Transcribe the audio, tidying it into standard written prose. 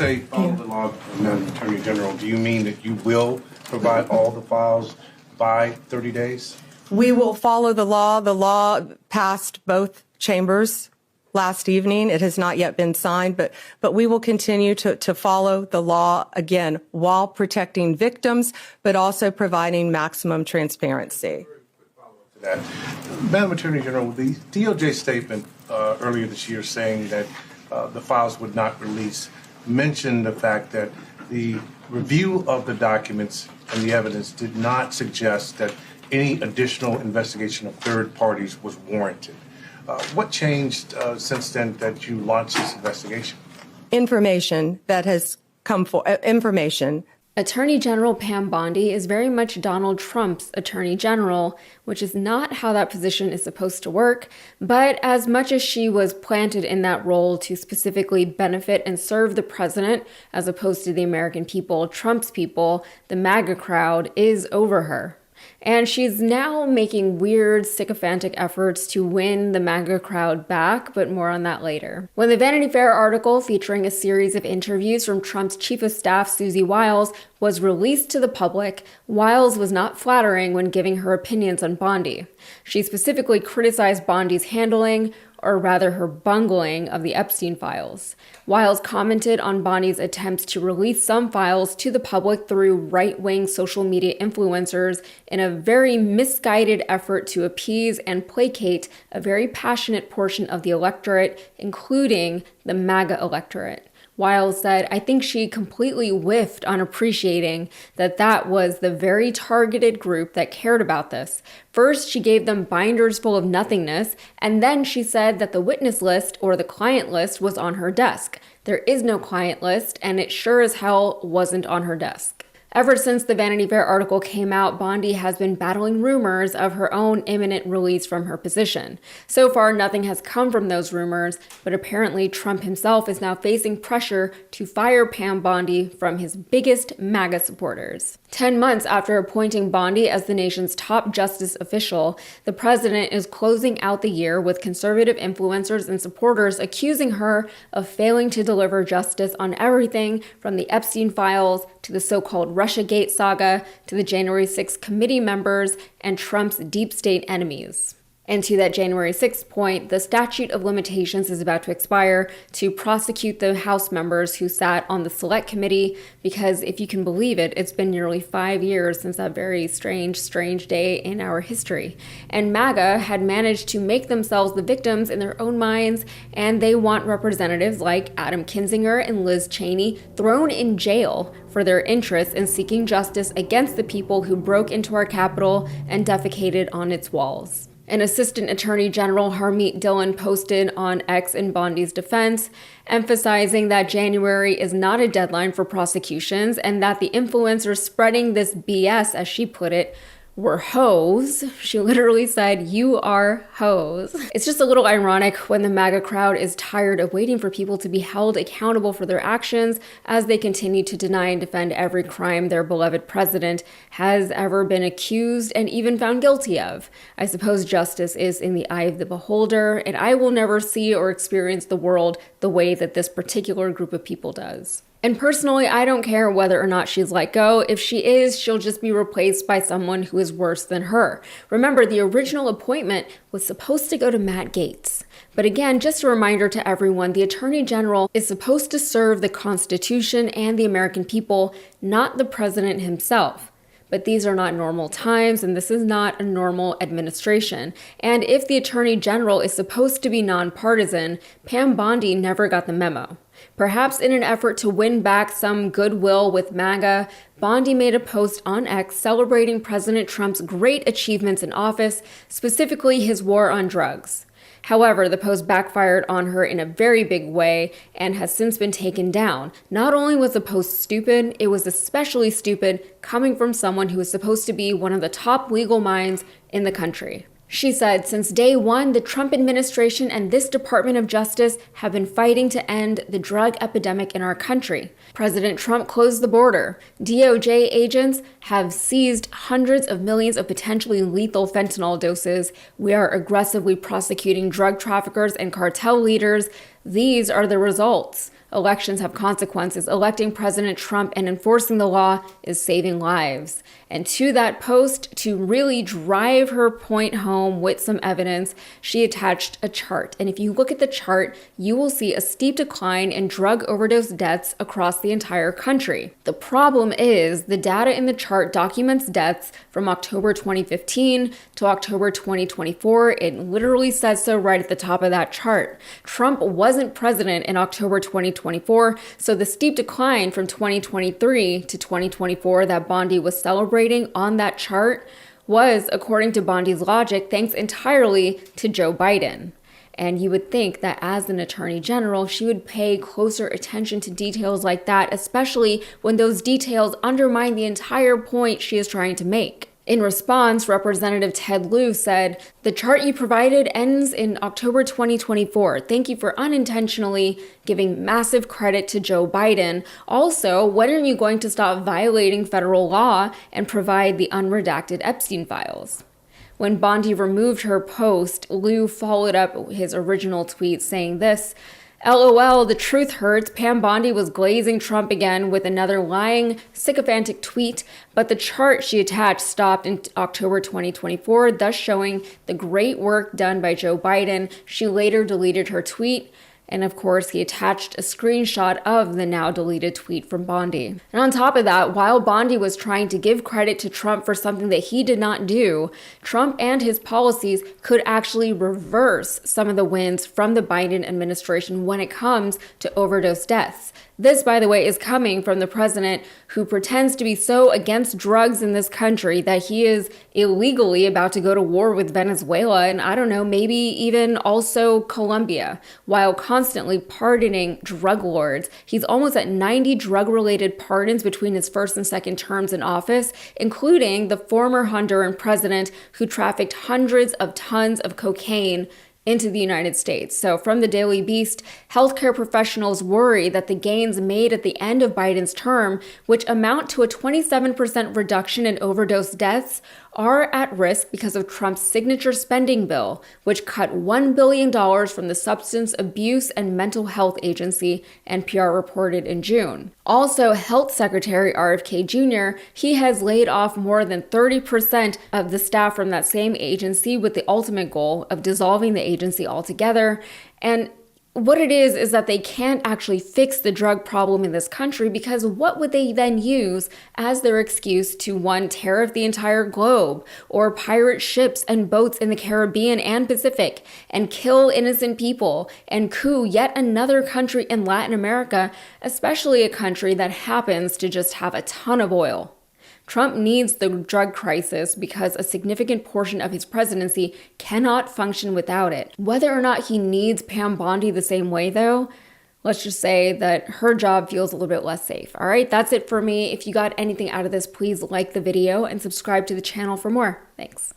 say follow the law, Madam Attorney General, do you mean that you will provide all the files by 30 days? We will follow the law. The law passed both chambers last evening. It has not yet been signed, but we will continue to follow the law, again, while protecting victims, but also providing maximum transparency. Madam Attorney General, the DOJ statement earlier this year saying that the files would not release mentioned the fact that the review of the documents and the evidence did not suggest that any additional investigation of third parties was warranted. What changed since then that you launched this investigation? Information that has come forward, information. Attorney General Pam Bondi is very much Donald Trump's Attorney General, which is not how that position is supposed to work. But as much as she was planted in that role to specifically benefit and serve the president, as opposed to the American people, Trump's people, the MAGA crowd is over her. And she's now making weird, sycophantic efforts to win the MAGA crowd back, but more on that later. When the Vanity Fair article featuring a series of interviews from Trump's chief of staff, Susie Wiles, was released to the public, Wiles was not flattering when giving her opinions on Bondi. She specifically criticized Bondi's handling, or rather her bungling, of the Epstein files. Wiles commented on Bondi's attempts to release some files to the public through right-wing social media influencers in a very misguided effort to appease and placate a very passionate portion of the electorate, including the MAGA electorate. Wiles said, "I think she completely whiffed on appreciating that that was the very targeted group that cared about this. First, she gave them binders full of nothingness, and then she said that the witness list or the client list was on her desk. There is no client list, and it sure as hell wasn't on her desk." Ever since the Vanity Fair article came out, Bondi has been battling rumors of her own imminent release from her position. So far, nothing has come from those rumors, but apparently Trump himself is now facing pressure to fire Pam Bondi from his biggest MAGA supporters. 10 months after appointing Bondi as the nation's top justice official, the president is closing out the year with conservative influencers and supporters accusing her of failing to deliver justice on everything from the Epstein files to the so-called Russiagate saga to the January 6th committee members and Trump's deep state enemies. And to that January 6th point, the statute of limitations is about to expire to prosecute the House members who sat on the Select Committee, because if you can believe it, it's been nearly 5 years since that very strange day in our history. And MAGA had managed to make themselves the victims in their own minds, and they want representatives like Adam Kinzinger and Liz Cheney thrown in jail for their interests in seeking justice against the people who broke into our Capitol and defecated on its walls. An Assistant Attorney General, Harmeet Dillon, posted on X in Bondi's defense, emphasizing that January is not a deadline for prosecutions and that the influencers spreading this BS, as she put it, were hoes. She literally said, "You are hoes." It's just a little ironic when the MAGA crowd is tired of waiting for people to be held accountable for their actions as they continue to deny and defend every crime their beloved president has ever been accused and even found guilty of. I suppose justice is in the eye of the beholder, and I will never see or experience the world the way that this particular group of people does. And personally, I don't care whether or not she's let go. If she is, she'll just be replaced by someone who is worse than her. Remember, the original appointment was supposed to go to Matt Gaetz. But again, just a reminder to everyone, the Attorney General is supposed to serve the Constitution and the American people, not the president himself. But these are not normal times, and this is not a normal administration. And if the Attorney General is supposed to be nonpartisan, Pam Bondi never got the memo. Perhaps in an effort to win back some goodwill with MAGA, Bondi made a post on X celebrating President Trump's great achievements in office, specifically his war on drugs. However, the post backfired on her in a very big way and has since been taken down. Not only was the post stupid, it was especially stupid coming from someone who is supposed to be one of the top legal minds in the country. She said, "Since day one, the Trump administration and this Department of Justice have been fighting to end the drug epidemic in our country. President Trump closed the border. DOJ agents have seized hundreds of millions of potentially lethal fentanyl doses. We are aggressively prosecuting drug traffickers and cartel leaders. These are the results. Elections have consequences. Electing President Trump and enforcing the law is saving lives. And to that post, to really drive her point home with some evidence, she attached a chart. And if you look at the chart, you will see a steep decline in drug overdose deaths across the entire country. The problem is the data in the chart documents deaths from October 2015 to October 2024. It literally says so right at the top of that chart. Trump wasn't president in October 2024, so the steep decline from 2023 to 2024 that Bondi was celebrating on that chart was, according to Bondi's logic, thanks entirely to Joe Biden. And you would think that as an attorney general, she would pay closer attention to details like that, especially when those details undermine the entire point she is trying to make. In response, Representative Ted Lieu said, "The chart you provided ends in October 2024. Thank you for unintentionally giving massive credit to Joe Biden. Also, when are you going to stop violating federal law and provide the unredacted Epstein files?" When Bondi removed her post, Lieu followed up his original tweet saying this, "LOL, the truth hurts. Pam Bondi was glazing Trump again with another lying, sycophantic tweet, but the chart she attached stopped in October 2024, thus showing the great work done by Joe Biden. She later deleted her tweet." And of course, he attached a screenshot of the now deleted tweet from Bondi. And on top of that, while Bondi was trying to give credit to Trump for something that he did not do, Trump and his policies could actually reverse some of the wins from the Biden administration when it comes to overdose deaths. This, by the way, is coming from the president who pretends to be so against drugs in this country that he is illegally about to go to war with Venezuela and, I don't know, maybe even also Colombia, while constantly pardoning drug lords. He's almost at 90 drug-related pardons between his first and second terms in office, including the former Honduran president who trafficked hundreds of tons of cocaine into the United States. So from the Daily Beast, healthcare professionals worry that the gains made at the end of Biden's term, which amount to a 27% reduction in overdose deaths, are at risk because of Trump's signature spending bill, which cut $1 billion from the Substance Abuse and Mental Health Agency, NPR reported in June. Also, Health Secretary RFK Jr., he has laid off more than 30% of the staff from that same agency with the ultimate goal of dissolving the agency altogether. And what it is that they can't actually fix the drug problem in this country, because what would they then use as their excuse to, one, tariff the entire globe, or pirate ships and boats in the Caribbean and Pacific and kill innocent people and coup yet another country in Latin America, especially a country that happens to just have a ton of oil? Trump needs the drug crisis because a significant portion of his presidency cannot function without it. Whether or not he needs Pam Bondi the same way, though, let's just say that her job feels a little bit less safe. All right, that's it for me. If you got anything out of this, please like the video and subscribe to the channel for more. Thanks.